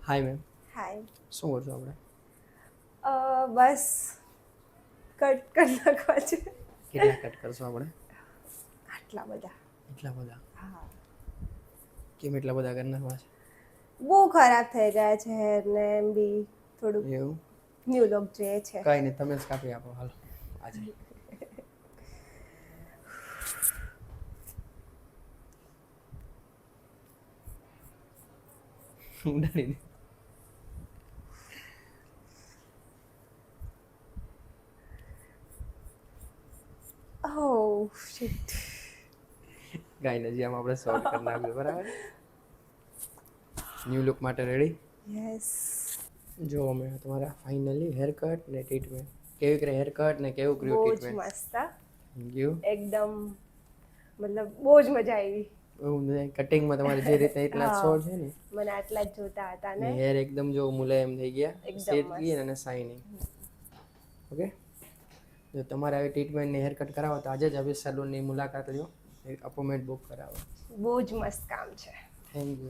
હાય ma'am, હાય. શું કરશું આપણે? બસ કટ કરી નાખવા છે. કેટલા કટ કરશું આપણે? આટલા બધા. એટલા બધા? હા. કેમ એટલા બધા કરી નાખવા છે? બહુ ખરાબ થઈ ગયા છે હેર ને એમ બી થોડુંક એવું ન્યૂ લુક જોઈએ છે. કાંઈ નહીં, તમે જ કાપી આપો હાલો આજે. ઉડાડી દે. ઓહ શિટ. કાંઈ નહીં, આમ આપણે શોર્ટ કરી નાખ્યું બરાબર. ન્યૂ લુક માટે રેડી? યસ. જો અમે તમારા ફાઇનલી હેર કટ ને ટ્રીટમેન્ટ કેવી કરે હેર કટ ને કેવું કર્યું બહુ જ ટ્રીટમેન્ટ મસ્ત. Thank you. એકદમ મતલબ બહુ જ મજા આવી. એવું કટિંગમાં તમારે જે રીતે એટલા હા શોર્ટ છે ને મને આટલા જ જોતા હતા ને ને હેર એકદમ જો મુલાયમ થઈ ગયા, એકદમ સેટ થઈ મસ્ત. ગયા અને શાઇનિંગ. ઓકે, જો તમારે આવી ટ્રીટમેન્ટને હેર કટ કરાવો તો આજે જ આવી સલૂનની મુલાકાત લો, એક અપોઇન્ટમેન્ટ બુક કરાવો. બહુ જ મસ્ત કામ છે. Thank you.